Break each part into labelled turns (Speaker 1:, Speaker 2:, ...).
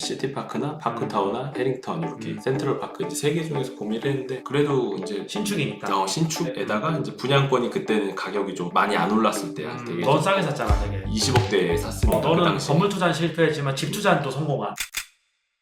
Speaker 1: 시티파크나 파크타워나 해링턴 이렇게 센트럴파크 이제 세 개 중에서 고민을 했는데 그래도 이제
Speaker 2: 신축이니까.
Speaker 1: 신축에다가 이제 분양권이 그때는 가격이 좀 많이 안 올랐을 때야. 되게
Speaker 2: 넌 싸게 샀잖아 되게.
Speaker 1: 20억대에 샀으니까 그
Speaker 2: 너는
Speaker 1: 당시.
Speaker 2: 건물 투자는 실패했지만 집 투자는 또 성공한.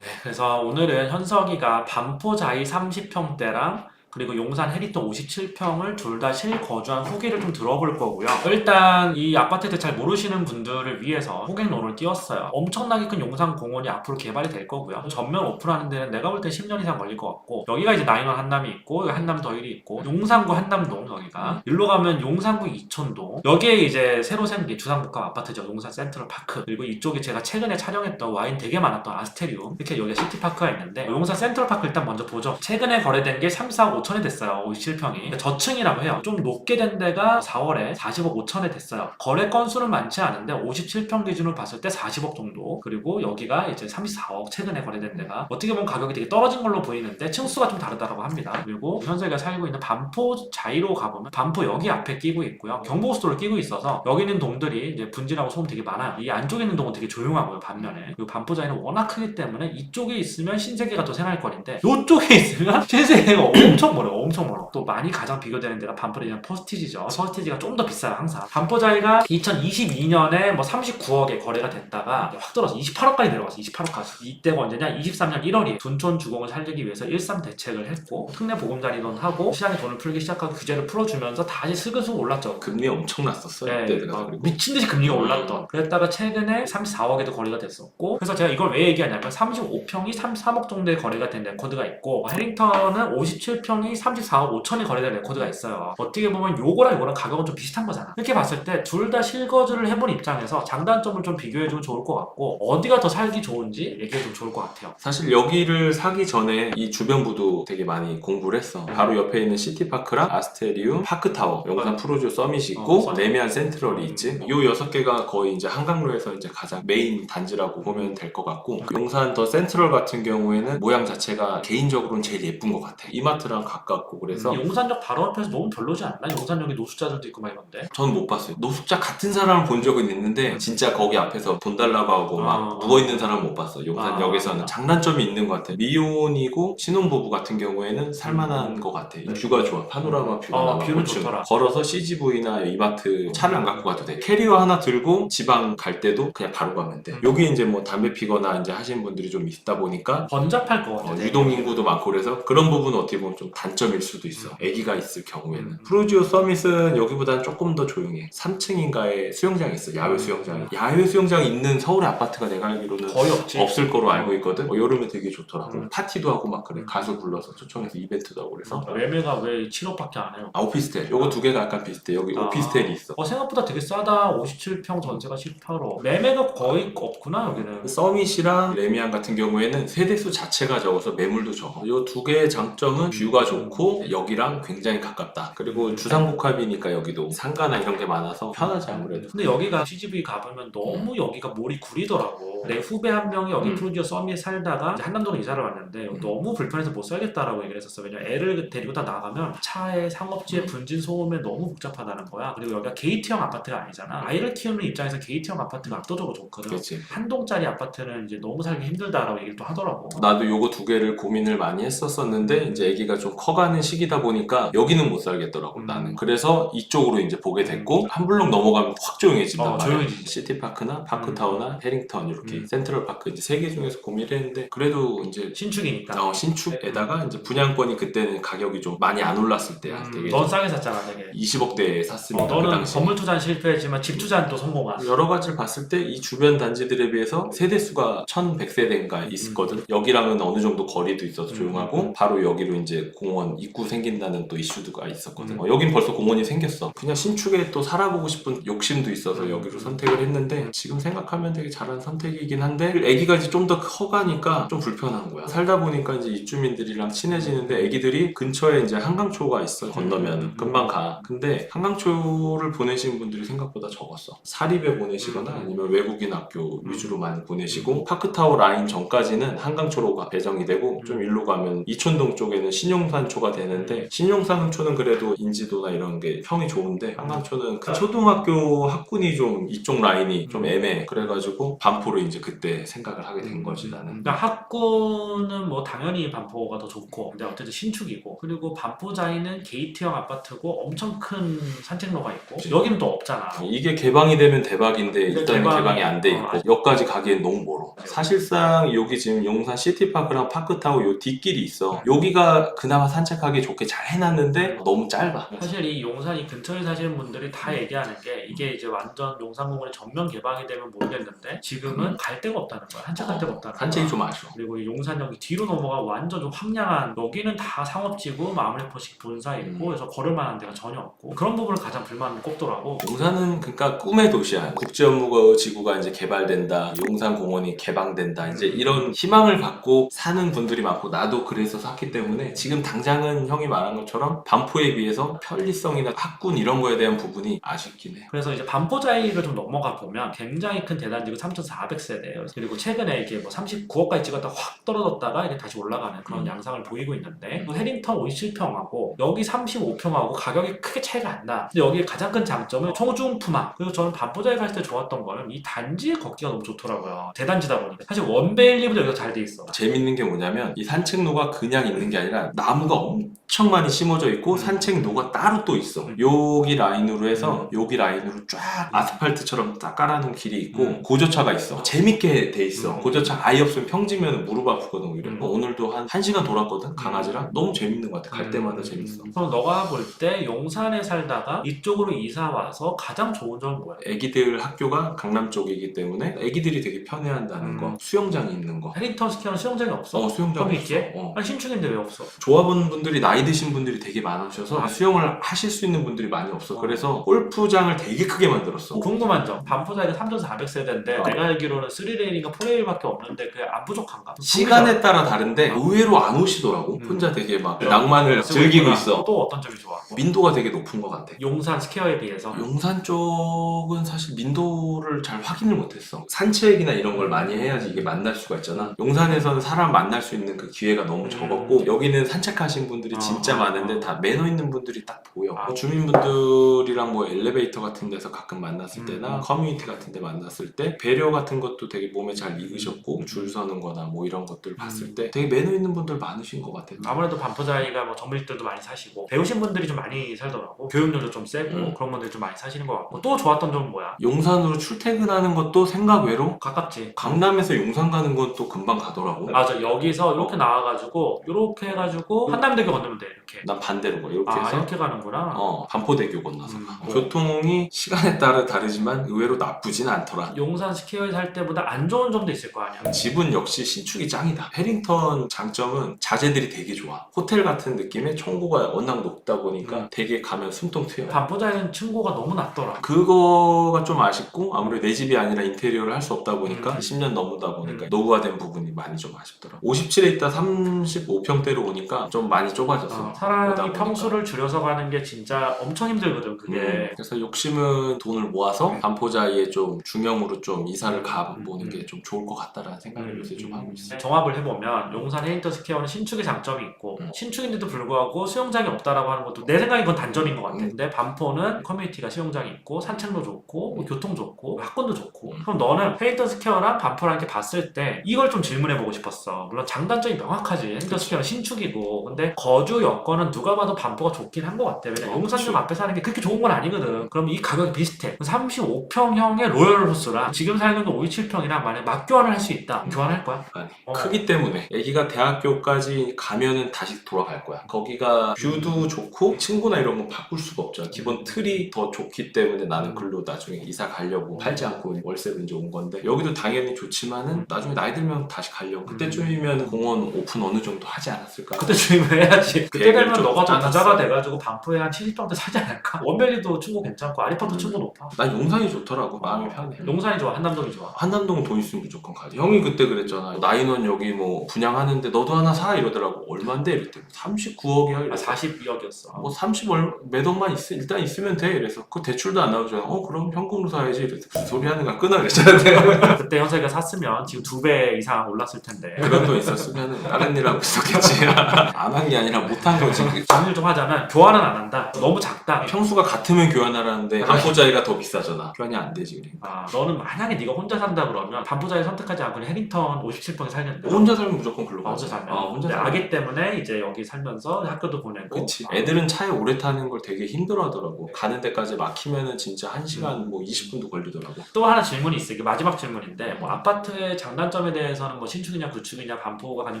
Speaker 2: 네, 그래서 오늘은 현석이가 반포자이 30평대랑 그리고 용산 해리턴 57평을 둘 다 실거주한 후기를 좀 들어볼 거고요. 일단 이 아파트에 대해 잘 모르시는 분들을 위해서 호객론을 띄웠어요. 엄청나게 큰 용산 공원이 앞으로 개발이 될 거고요. 전면 오픈하는 데는 내가 볼 때 10년 이상 걸릴 것 같고, 여기가 이제 나인원 한남이 있고 여기 한남 더힐이 있고 용산구 한남동 여기가, 일로 가면 용산구 이촌동, 여기에 이제 새로 생긴 주상복합 아파트죠. 용산 센트럴파크, 그리고 이쪽에 제가 최근에 촬영했던 와인 되게 많았던 아스테리움, 이렇게 여기가 시티파크가 있는데, 용산 센트럴파크 일단 먼저 보죠. 최근에 거래된 게 34억 5천에 됐어요. 57평이 저층이라고 해요. 좀 높게 된 데가 4월에 40억 5천에 됐어요. 거래 건수는 많지 않은데 57평 기준으로 봤을 때 40억 정도, 그리고 여기가 이제 34억 최근에 거래된 데가, 어떻게 보면 가격이 되게 떨어진 걸로 보이는데 층수가 좀 다르다고 합니다. 그리고 현석이가 살고 있는 반포자이로 가보면 반포 여기 앞에 끼고 있고요. 경부고속도로를 끼고 있어서 여기 있는 동들이 이제 분진하고 소음 되게 많아요. 이 안쪽에 있는 동은 되게 조용하고요. 반면에 그리고 반포자이는 워낙 크기 때문에 이쪽에 있으면 신세계가 더 생활권인데 이쪽에 있으면 신세계가 엄청 엄청 멀어. 또 많이 가장 비교되는 데가 반포자이랑 퍼스티지죠. 퍼스티지가 좀 더 비싸요. 항상 반포자이가 2022년에 뭐 39억에 거래가 됐다가 확 떨어서 28억까지 내려갔어. 28억까지. 이때가 언제냐? 23년 1월이에요 둔촌 주공을 살리기 위해서 1.3 대책을 했고 특례 보금자리론 하고 시장에 돈을 풀기 시작하고 규제를 풀어주면서 다시 슬근슬근 올랐죠.
Speaker 1: 금리 엄청 났었어요.
Speaker 2: 네,
Speaker 1: 그때가. 그리고
Speaker 2: 미친듯이 금리가 올랐던. 그랬다가 최근에 34억에도 거래가 됐었고, 그래서 제가 이걸 왜 얘기하냐면 35평이 33억 정도에 거래가 된 레코드가 있고, 해링턴은 57평이 34억 5천에 거래된 레코드가 있어요. 어떻게 보면 요거랑 요거랑 가격은 좀 비슷한 거잖아. 이렇게 봤을 때 둘 다 실거주를 해본 입장에서 장단점을 좀 비교해주면 좋을 것 같고, 어디가 더 살기 좋은지 얘기해주면 좋을 것 같아요.
Speaker 1: 사실 여기를 사기 전에 이 주변부도 되게 많이 공부를 했어. 바로 옆에 있는 시티파크랑 아스테리움, 파크타워, 용산 프로듀 서밋이 있고 레미안 센트럴이 있지. 요 6개가 거의 이제 한강로에서 이제 가장 메인 단지라고 보면 될 것 같고, 용산 더 센트럴 같은 경우에는 모양 자체가 개인적으로는 제일 예쁜 것 같아. 이마트랑 가깝고 그래서
Speaker 2: 용산역 바로 앞에서 너무 별로지 않나? 용산역에 노숙자들도 있고 막 이런데.
Speaker 1: 전 못 봤어요. 노숙자 같은 사람을 본 적은 있는데 진짜 거기 앞에서 돈 달라고 하고 막 누워있는 사람은 못 봤어. 용산역에서는. 장단점이 있는 것 같아. 미혼이고 신혼부부 같은 경우에는 살만한 것 같아. 뷰가 좋아. 파노라마 뷰가 나와.
Speaker 2: 뷰는 좋더라.
Speaker 1: 걸어서 CGV나 이마트 차를 안 갖고 가도 돼. 캐리어 하나 들고 지방 갈 때도 그냥 바로 가면 돼. 여기 이제 뭐 담배 피거나 이제 하시는 분들이 좀 있다 보니까
Speaker 2: 번잡할 것 같아.
Speaker 1: 유동 인구도 많고 그래서 그런 부분은 어떻게 보면 좀 단점일 수도 있어. 아기가 있을 경우에는. 프로지오 서밋은 여기보다는 조금 더 조용해. 3층인가에 수영장이 있어. 야외 수영장이. 야외 수영장이 있는 서울의 아파트가 내가 알기로는
Speaker 2: 거의 없지.
Speaker 1: 없을 거로 알고 있거든. 여름에 되게 좋더라고. 파티도 하고 막 그래. 가수 불러서 초청해서 이벤트도 하고 그래서.
Speaker 2: 매매가 왜 7억밖에 안 해요?
Speaker 1: 오피스텔. 요거 두 개가 약간 비슷해. 여기 오피스텔이 있어.
Speaker 2: 생각보다 되게 싸다. 57평 전세가 18억. 매매가 거의 없구나 여기는.
Speaker 1: 서밋이랑 레미안 같은 경우에는 세대수 자체가 적어서 매물도 적어. 요 두 개의 장점은 뷰가 좋고 여기랑 굉장히 가깝다. 그리고 주상복합이니까 여기도 상가나 이런 게 많아서 편하지 아무래도.
Speaker 2: 근데 여기가 CGV 가보면 너무 여기가 몰이 구리더라고. 내 후배 한 명이 여기 프로듀어 서밋에 살다가 이제 한남동으로 이사를 왔는데 너무 불편해서 못 살겠다라고 얘기를 했었어. 왜냐면 애를 데리고 다 나가면 차에 상업지에 분진 소음에 너무 복잡하다는 거야. 그리고 여기가 게이트형 아파트가 아니잖아. 아이를 키우는 입장에서 게이트형 아파트가 압도적으로 좋거든.
Speaker 1: 그렇지.
Speaker 2: 한 동짜리 아파트는 이제 너무 살기 힘들다라고 얘기를 또 하더라고.
Speaker 1: 나도 요거 두 개를 고민을 많이 했었었는데 이제 아기가 좀 커가는 시기다 보니까 여기는 못 살겠더라고 나는. 그래서 이쪽으로 이제 보게 됐고 한 블록 넘어가면 확 조용해진단 말이야.
Speaker 2: 조용해지지.
Speaker 1: 시티파크나 파크타워나 해링턴 이렇게 센트럴파크 이제 세 개 중에서 고민을 했는데 그래도 이제
Speaker 2: 신축이니까.
Speaker 1: 신축에다가 이제 분양권이 그때는 가격이 좀 많이 안 올랐을 때야. 되게
Speaker 2: 넌 싸게 샀잖아 되게.
Speaker 1: 20억대에 샀으니까 그
Speaker 2: 너는
Speaker 1: 당시.
Speaker 2: 건물 투자는 실패했지만 집 투자는 또 성공한.
Speaker 1: 여러 가지를 봤을 때 이 주변 단지들에 비해서 세대수가 1100세대인가 있었거든. 여기랑은 어느 정도 거리도 있어서 조용하고 바로 여기로 이제 공원 입구 생긴다는 또 이슈가 있었거든. 여긴 벌써 공원이 생겼어. 그냥 신축에 또 살아보고 싶은 욕심도 있어서 여기로 선택을 했는데 지금 생각하면 되게 잘한 선택이긴 한데 아기가 이제 좀 더 커가니까 좀 불편한 거야. 살다 보니까 이제 입주민들이랑 친해지는데 아기들이 근처에 이제 한강초가 있어. 건너면 금방 가. 근데 한강초를 보내시는 분들이 생각보다 적었어. 사립에 보내시거나 아니면 외국인 학교 위주로 많이 보내시고 파크타워 라인 전까지는 한강초로가 배정이 되고 좀 일로 가면 이촌동 쪽에는 신용산초가 되는데 신용산초는 그래도 인지도나 이런 게 평이 좋은데 한강초는 그 초등학교 학군이 좀 이쪽 라인이 좀 애매해. 그래가지고 반포로 이제 이제 그때 생각을 하게 된 거지 나는.
Speaker 2: 그러니까 학구는 뭐 당연히 반포가 더 좋고, 근데 어쨌든 신축이고, 그리고 반포자이는 게이트형 아파트고 엄청 큰 산책로가 있고,
Speaker 1: 그치.
Speaker 2: 여기는 또 없잖아.
Speaker 1: 이게 개방이 되면 대박인데
Speaker 2: 근데
Speaker 1: 일단은 개방이 안 돼 있고
Speaker 2: 아직-
Speaker 1: 여기까지 가기엔 너무 멀어. 사실상 여기 지금 용산 시티파크랑 파크타워 요 뒷길이 있어. 여기가 그나마 산책하기 좋게 잘 해놨는데 너무 짧아.
Speaker 2: 사실 이 용산이 근처에 사시는 분들이 다 얘기하는 게 이게 이제 완전 용산공원이 전면 개방이 되면 모르겠는데 지금은 갈 데가 없다는 거야. 산책할 데가 없다는 거야.
Speaker 1: 산책이 좀 아쉬워.
Speaker 2: 그리고 이 용산역이 뒤로 넘어가 완전 좀 황량한, 여기는 다 상업지구, 마무리포식 본사 있고 그래서 걸을만한 데가 전혀 없고, 그런 부분을 가장 불만을 꼽더라고.
Speaker 1: 용산은 그러니까 꿈의 도시야. 국제업무지구가 이제 개발된다. 용산공원이 개방된다. 이제 이런 희망을 갖고 사는 분들이 많고 나도 그래서 샀기 때문에 지금 당장은 형이 말한 것처럼 반포에 비해서 편리성이나 학군 이런 거에 대한 부분이 아쉽긴 해.
Speaker 2: 그래서 이제 반포자이를 좀 넘어가 보면 굉장히 큰 대단지구 3,400세대예요. 그리고 최근에 이게 뭐 39억까지 찍었다가 확 떨어졌다가 이게 다시 올라가는 그런 양상을 보이고 있는데, 또 해링턴 57평하고 여기 35평하고 가격이 크게 차이가 안 나. 근데 여기에 가장 큰 장점은 청중푸마. 그리고 저는 반포자이 갔을 때 좋았던 거는 이 단지에 걷기가 너무 좋더라고요. 대단지다 보니까. 사실 원베일리보다 여기가 잘 돼 있어.
Speaker 1: 재밌는 게 뭐냐면 이 산책로가 그냥 있는 게 아니라 나무가 엄청 많이 심어져 있고 산책로가 따로 또 있어. 여기 라인으로 해서 여기 라인으로 쫙 아스팔트처럼 딱 깔아놓은 길이 있고 고저차가 있어. 재밌게 돼 있어. 고저차 아예 없으면 평지면 무릎 아프거든 오히려. 오늘도 한 1시간 돌았거든 강아지랑. 너무 재밌는 것 같아. 갈 때마다 재밌어.
Speaker 2: 그럼 너가 볼 때 용산에 살다가 이쪽으로 이사 와서 가장 좋은 점은 뭐야?
Speaker 1: 애기들 학교가 강남 쪽이기 때문에 애기들이 되게 편해한다는 거. 수영장이 있는 거.
Speaker 2: 해링턴 스퀘어는 수영장이 없어?
Speaker 1: 수영장
Speaker 2: 커뮤니티에?
Speaker 1: 없어.
Speaker 2: 아니 신축인데 왜 없어?
Speaker 1: 조합원 분들이 나이 드신 분들이 되게 많으셔서 수영을 하실 수 있는 분들이 많이 없어. 그래서 골프장을 되게 크게 만들었어.
Speaker 2: 궁금한 점, 반포자이가 3,400세대인데 내가 알기로는 3레일인가 4레일밖에 없는데 그게 안 부족한가?
Speaker 1: 시간에 따라 다른데 의외로 안 오시더라고. 혼자 되게 막 낭만을 즐기고 있어.
Speaker 2: 또 어떤 점이 좋아?
Speaker 1: 민도가 되게 높은 것 같아.
Speaker 2: 용산 스퀘어에 비해서
Speaker 1: 용산 쪽은 사실 민도를 잘 확인을 못했어. 산책이나 이런 걸 많이 해야지 이게 만날 수가 있잖아. 용산에서는 사람 만날 수 있는 그 기회가 너무 적었고 여기는 산책하신 분들이 진짜 많은데 다 매너 있는 분들이 딱 보여. 주민분들이랑 뭐 엘리베이터 같은 데서 가끔 만났을 때나 커뮤니티 같은 데 만났을 때 배려 같은 것도 되게 몸에 잘 익으셨고 줄 서는 거나 뭐 이런 것들 봤을 때 되게 매너 있는 분들 많으신 것 같아.
Speaker 2: 아무래도 반포자이가 뭐 정밀들도 많이 사시고 배우신 분들이 좀 많이 살더라고. 교육률도 좀 세고 그런 분들이 좀 많이 사시는 것 같고. 또 좋았던 점은 뭐야?
Speaker 1: 용산으로 출퇴근하는 것도 생각 외로
Speaker 2: 가깝지.
Speaker 1: 강남에서 용산 가는 건 또 금방 가더라고.
Speaker 2: 맞아. 여기서 이렇게 나와가지고 이렇게 해가지고 한남대교 건너면 돼. 이렇게.
Speaker 1: 난 반대로 가. 이렇게 해서
Speaker 2: 이렇게 가는구나.
Speaker 1: 반포대교 건너서 가. 교통이 시간에 따라 다르지만 의외로 나쁘진 않더라.
Speaker 2: 용산 스퀘어에 살 때보다 안 좋은 점도 있을 거 아니야.
Speaker 1: 집은 역시 신축이 짱이다. 해링턴 장점은 자재들이 되게 좋아. 호텔 같은 느낌의 청구가 워낙 높다 보니까 되게 가면 숨통 트여.
Speaker 2: 반포자이는 층고가 너무 낮더라.
Speaker 1: 그거가 좀 아쉽고 아무래도 내 집이 아니라 인테리어를 할 수 없다 보니까 10년 넘다 보니까 노후화된 부분이 많이 좀 아쉽더라. 57에 있다 35평대로 오니까 좀 많이 좁아졌어.
Speaker 2: 사람이 평수를 줄여서 가는 게 진짜 엄청 힘들거든 그게.
Speaker 1: 그래서 욕심은 돈을 모아서 반포자이에 좀 중형으로 좀 이사를 가보는 게 좀 좋을 것 같다라는 생각을 요새 좀 하고 있어.
Speaker 2: 종합을 해보면 용산 해링턴 스퀘어는 신축의 장점이 있고 신축인데도 불구하고 수영장이 없다라고 하는 것도 내 생각엔 그건 단점인 것 같아. 근데 반포는 커뮤니티가 수영장이 있고 산책로 좋고 뭐 교통 좋고 학군도 좋고. 그럼 너는 해링턴 스퀘어랑 반포랑 이렇게 봤을 때 이걸 좀 질문해보고 싶었어. 물론 장단점이 명확하지. 해링턴 스퀘어는 신축이고 근데 거주 여건은 누가 봐도 반포가 좋긴 한 것 같아. 왜냐면 용산역 앞에 사는 게 그렇게 좋은 건 아니거든. 그럼 이 가격이 비슷해. 35평형의 로열 호스랑 지금 살는 거 57평이랑 만약 맞교환을 할 수 있다. 교환할 거야?
Speaker 1: 아니, 크기 때문에 애기가 대학교까지 가면은 다시 돌아갈 거야. 거기가 뷰도 좋고 친구나 이런 건 바꿀 수가 없잖아. 기본 틀이 더 좋기 때문에 나는 글로 나중에 이사 가려고 팔지 않고 월세로 이제 온 건데 여기도 당연히 좋지만은 나중에 나이 들면 다시 가려고. 그때쯤이면 공원 오픈 어느 정도 하지 않았을까?
Speaker 2: 그때쯤이면 해야지. 그때
Speaker 1: 계획을
Speaker 2: 되면
Speaker 1: 좀
Speaker 2: 너가 더
Speaker 1: 짜놨어.
Speaker 2: 부자가 돼가지고 반포에 한 70평대 사지 않을까? 원벨리도 층고 괜찮고 아리파도 층고 높아.
Speaker 1: 난 용산이 좋더라고. 마음이 편해.
Speaker 2: 용산이 좋아? 한남동이 좋아?
Speaker 1: 한남동 돈 있으면 무조건 가지. 형이 그때 그랬잖아. 나인원 여기 뭐 분양하는데 너도 하나 사 이러더라고. 얼만데 이랬더니 39억이야. 이랬어.
Speaker 2: 42억이었어.
Speaker 1: 뭐 30 몇 억만 일단 있으면 돼. 이래서 그 대출도 안 나오잖아. 그럼 현금으로 사야지. 이래서 무슨 소리 하는 거야. 끊어 그랬잖아.
Speaker 2: 그때 현석이가 샀으면 지금 2배 이상 올랐을 텐데.
Speaker 1: 그런 돈 있었으면 다른 일 하고 있었겠지. 안 한 게 아니라 못 한 거지.
Speaker 2: 정리를 좀 하자면 교환은 안 한다. 너무 작다.
Speaker 1: 평수가 같으면 교환하라는데 반포자리가 더 비싸잖아. 교환이 안 되지. 그러니까.
Speaker 2: 너는 만약에 네가 혼자 산다 산다 그러면 반포자이 선택하지 않고 그냥 해링턴 57평에 살겠는데
Speaker 1: 혼자 살면 무조건 글로
Speaker 2: 혼자
Speaker 1: 가지.
Speaker 2: 살면
Speaker 1: 혼자
Speaker 2: 근데
Speaker 1: 살면.
Speaker 2: 아기 때문에 이제 여기 살면서 학교도 보내고
Speaker 1: 그치. 애들은 차에 오래 타는 걸 되게 힘들어 하더라고. 가는 데까지 막히면은 진짜 1시간 뭐 20분도 걸리더라고.
Speaker 2: 또 하나 질문이 있어요. 이게 마지막 질문인데 뭐 아파트의 장단점에 대해서는 뭐 신축이냐 구축이냐 반포가 가진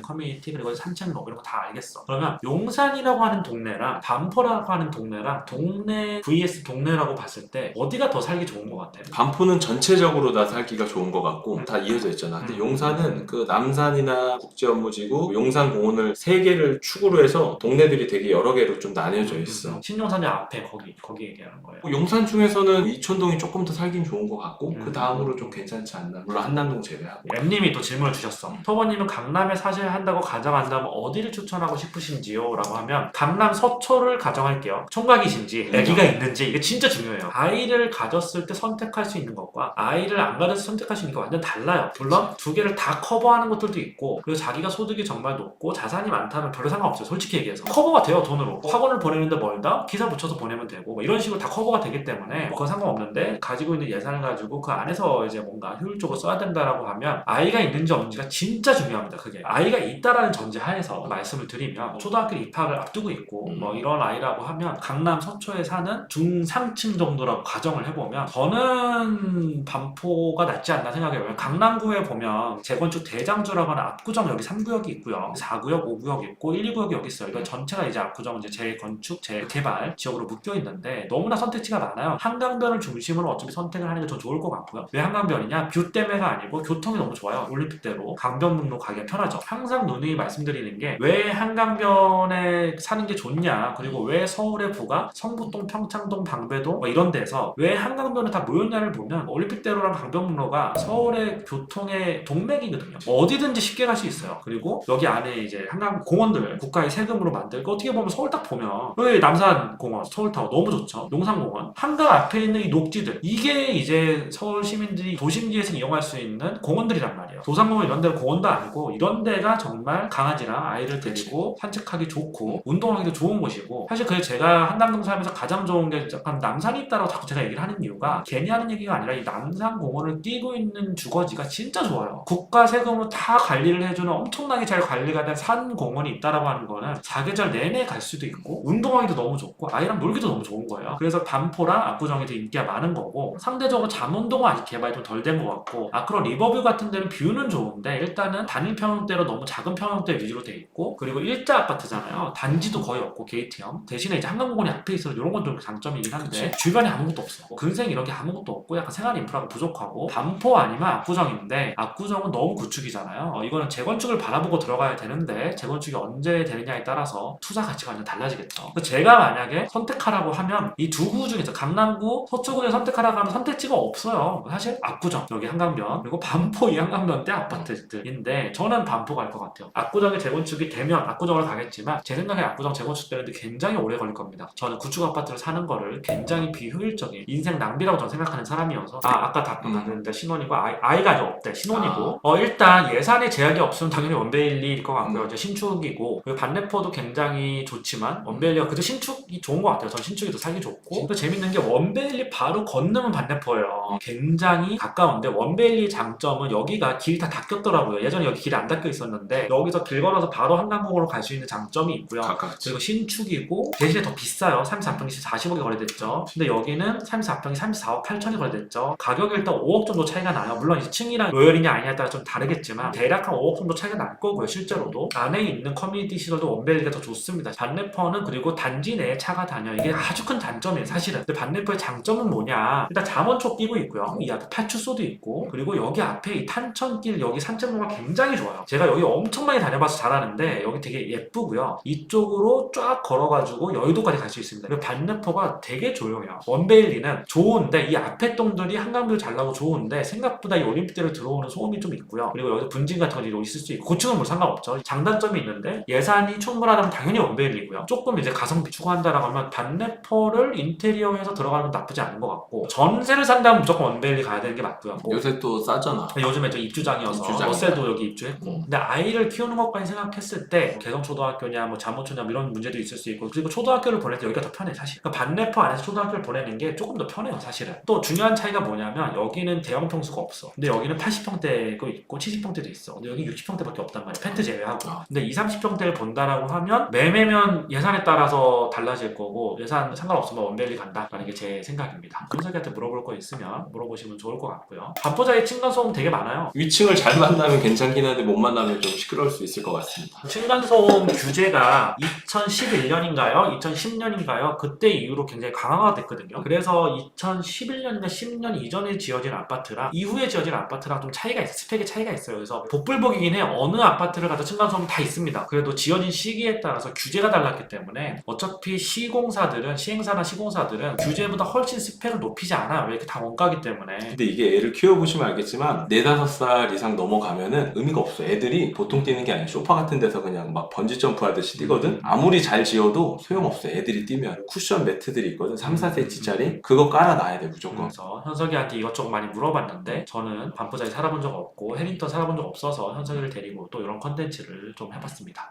Speaker 2: 커뮤니티 그리고 산책로 이런 거 다 알겠어. 그러면 용산이라고 하는 동네랑 반포라고 하는 동네랑 동네 vs 동네라고 봤을 때 어디가 더 살기 좋은 것 같아?
Speaker 1: 반포는 전체적으로 다 살기가 좋은 것 같고 다 이어져 있잖아. 근데 용산은 그 남산이나 국제업무지구, 용산공원을 3개를 축으로 해서 동네들이 되게 여러 개로 좀 나뉘어져 있어.
Speaker 2: 신용사역 앞에 거기 얘기하는 거예요.
Speaker 1: 용산 중에서는 이촌동이 조금 더 살긴 좋은 것 같고 그 다음으로 좀 괜찮지 않나. 물론 한남동 제외하고.
Speaker 2: M님이 또 질문을 주셨어. 토버님은 강남에 사셔야 한다고 가정한다면 어디를 추천하고 싶으신지요? 라고 하면 강남 서초를 가정할게요. 총각이신지 아기가 있는지 이게 진짜 중요해요. 아이를 가졌을 때 선택할 수 있는 것과 아이를 안 가졌을 때 선택할 수 있는 게 완전 달라요. 물론 두 개를 다 커버하는 것들도 있고 그리고 자기가 소득이 정말 높고 자산이 많다면 별로 상관없어요. 솔직히 얘기해서 커버가 돼요. 돈으로. 학원을 보내는데 멀다? 기사 붙여서 보내면 되고 뭐 이런 식으로 다 커버가 되기 때문에 그건 상관없는데 가지고 있는 예산을 가지고 그 안에서 이제 뭔가 효율적으로 써야 된다라고 하면 아이가 있는지 없는지가 진짜 중요합니다. 그게 아이가 있다라는 전제 하에서 말씀을 드리면 초등학교 입학을 앞두고 있고 뭐 이런 아이라고 하면 강남 서초에 사는 중상층 정도라고 가정을 해보면 저는 반포가 낫지 않나 생각해요. 강남구에 보면 재건축 대장주라고 하는 압구정 여기 3구역이 있고요. 4구역, 5구역 있고 1, 2구역이 여기 있어요. 이건 전체가 이제 압구정 이제 재건축, 재개발 지역으로 묶여 있는데 너무나 선택지가 많아요. 한강변을 중심으로 어차피 선택을 하는 게 더 좋을 것 같고요. 왜 한강변이냐? 뷰 때문에가 아니고 교통이 너무 좋아요. 올림픽대로 강변북로 가기가 편하죠. 항상 누누이 말씀드리는 게 왜 한강변에 사는 게 좋냐? 그리고 왜 서울의 부가 성북동, 평창동, 방배동 뭐 이런 데서 왜 한강변에 다 모였냐를 보면 올림픽대로랑 강변북로가 서울의 교통의 동맥이거든요. 어디든지 쉽게 갈 수 있어요. 그리고 여기 안에 이제 한강 공원들 국가의 세금으로 만들고 어떻게 보면 서울 딱 보면 왜 남산공원, 서울타워 너무 좋죠. 용산공원, 한강 앞에 있는 이 녹지들 이게 이제 서울 시민들이 도심지에서 이용할 수 있는 공원들이란 말이에요. 도산공원 이런 데는 공원도 아니고 이런 데가 정말 강아지랑 아이를 데리고 산책하기 좋고 운동하기도 좋은 곳이고 사실 그래서 제가 한남동 살면서 가장 좋은 게 약간 남산이 있다라고 자꾸 제가 얘기를 하는 이유가 괜히 하는 얘기가 아니라 이 남산공원을 끼고 있는 주거지가 진짜 좋아요. 국가 세금으로 다 관리를 해주는 엄청나게 잘 관리가 된 산 공원이 있다라고 하는 거는 사계절 내내 갈 수도 있고 운동하기도 너무 좋고 아이랑 놀기도 너무 좋은 거예요. 그래서 반포랑 압구정이 되게 인기가 많은 거고 상대적으로 잠원동은 아직 개발이 좀 덜 된 것 같고 아크로 리버뷰 같은 데는 뷰는 좋은데 일단은 단일 평형대로 너무 작은 평형대 위주로 돼 있고 그리고 일자 아파트잖아요. 단지도 거의 없고 게이트형 대신에 이제 한강공원이 앞에 있어서 이런 건 좀 장점이긴 한데 주변에 아무것도 없어. 근생 이런 게 아무것도 없고 약간 생활 인프라가 부족하고 반포 아니면 압구정인데 압구정은 너무 구축이잖아요. 이거는 재건축을 바라보고 들어가야 되는데 재건축이 언제 되느냐에 따라서 투자 가치가 완전 달라지겠죠. 제가 만약에 선택하라고 하면 이 두 구 중에서 강남구, 서초구에 선택하라고 하면 선택지가 없어요. 사실 압구정, 여기 한강변, 그리고 반포 이 한강변대 아파트들인데 저는 반포 갈 것 같아요. 압구정의 재건축이 되면 압구정으로 가겠지만 제 생각에 압구정 재건축 되는데 굉장히 오래 걸릴 겁니다. 저는 구축 아파트를 사는 거를 굉장히 비효율적인 인생 낭비라고 저는 생각하는 사람이어서 아까 답변 받았는데 신혼이고 아이가 아직 없대. 신혼이고 일단 예산에 제약이 없으면 당연히 원베일리일 것 같고요. 이제 신축이고 그리고 반내포도 굉장히 좋지만 원베일리가 그래도 신축이 좋은 것 같아요. 저는 신축이 더 살기 좋고 또 재밌는 게 원베일리 바로 건너면 반내포예요. 굉장히 가까운데 원베일리 장점은 여기가 길이 다 닦였더라고요. 예전에 여기 길이 안 닦여 있었는데 여기서 길 걸어서 바로 한강공원으로 갈 수 있는 장점이 있고요.
Speaker 1: 가깝지.
Speaker 2: 그리고 신축이고 대신에 더 비싸요. 34평이 40억에 거래됐죠. 근데 여기는 34평이 34억 8천이 거래됐죠. 가격이 일단 5억 정도 차이가 나요. 물론 이제 층이랑 로열이냐 아니냐에 따라 좀 다르겠지만 대략 한 5억 정도 차이가 날 거고요. 실제로도 안에 있는 커뮤니티 시설도 원베일리가 더 좋습니다. 반내퍼는 그리고 단지 내에 차가 다녀. 이게 아주 큰 단점이에요. 사실은. 근데 반내퍼의 장점은 뭐냐? 일단 잠원초 끼고 있고요. 이 앞에 파출소도 있고 그리고 여기 앞에 이 탄천길 여기 산책로가 굉장히 좋아요. 제가 여기 엄청 많이 다녀봐서 잘 아는데 여기 되게 예쁘고요. 이쪽으로 쫙 걸어가지고 여의도까지 갈 수 있습니다. 그리고 반내퍼가 되게 조용해요. 원베일리는 좋은데 이 앞에 동들이 한강뷰 잘 나고 좋은데 생각보다 이 올림픽대로 들어오는 소음이 좀 있고요. 그리고 여기서 분진 같은 거 있을 수 있고 고층은 뭐 상관없죠. 장단점이 있는데 예산이 충분하다면 당연히 원베일리고요. 조금 이제 가성비 추구한다라고 하면 반내퍼를 인테리어해서 들어가는 건 나쁘지 않은 것 같고 전세를 산다면 무조건 원베일리 가야 되는 게 맞고요.
Speaker 1: 요새 또 싸잖아.
Speaker 2: 요즘에 저 입주장이어서 버스에도 여기 입주했고 근데 아이를 키우는 것까지 생각했을 때 개성초등학교냐 뭐 잠원초냐 이런 문제도 있을 수 있고 그리고 초등학교를 보낼 때 여기가 더 편해 사실. 그러니까 반내퍼 안에서 초등학교를 보내는 게 조금 더 편해요 사실은. 또 중요한 차이가 뭐냐면 여기는 대형평 평수가 없어. 근데 여기는 80평대도 있고 70평대도 있어. 근데 여기 60평대밖에 없단 말이야. 펜트 제외하고. 근데 20, 30평대를 본다라고 하면 매매면 예산에 따라서 달라질 거고 예산 상관없으면 원밸리 간다라는 게 제 생각입니다. 현석이한테 물어볼 거 있으면 물어보시면 좋을 것 같고요. 반포자의 층간소음 되게 많아요.
Speaker 1: 위층을 잘 만나면 괜찮긴 한데 못 만나면 좀 시끄러울 수 있을 것 같습니다.
Speaker 2: 층간소음 규제가 2011년인가요? 2010년인가요? 그때 이후로 굉장히 강화가 됐거든요. 그래서 2011년이나 10년 이전에 지어진 아파트랑 이후에 지어진 아파트랑 좀 차이가 있어요. 스펙의 차이가 있어요. 그래서 복불복이긴 해요. 어느 아파트를 가도 층간소음 다 있습니다. 그래도 지어진 시기에 따라서 규제가 달랐기 때문에 어차피 시공사들은 시행사나 시공사들은 규제보다 훨씬 스펙을 높이지 않아요. 왜 이렇게 다 원가기 때문에.
Speaker 1: 근데 이게 애를 키워보시면 알겠지만 4, 5살 이상 넘어가면은 의미가 없어. 애들이 보통 뛰는 게 아니야. 소파 같은 데서 그냥 막 번지점프 하듯이 뛰거든. 아무리 잘 지어도 소용없어. 애들이 뛰면 쿠션 매트들이 있거든. 3, 4cm짜리 그거 깔아놔야 돼 무조건.
Speaker 2: 그래서 현석이한테 이것저것 많이 물어봤는데 저는 반포자에 살아본 적 없고 해링턴 살아본 적 없어서 현석이를 데리고 또 이런 컨텐츠를 좀 해봤습니다.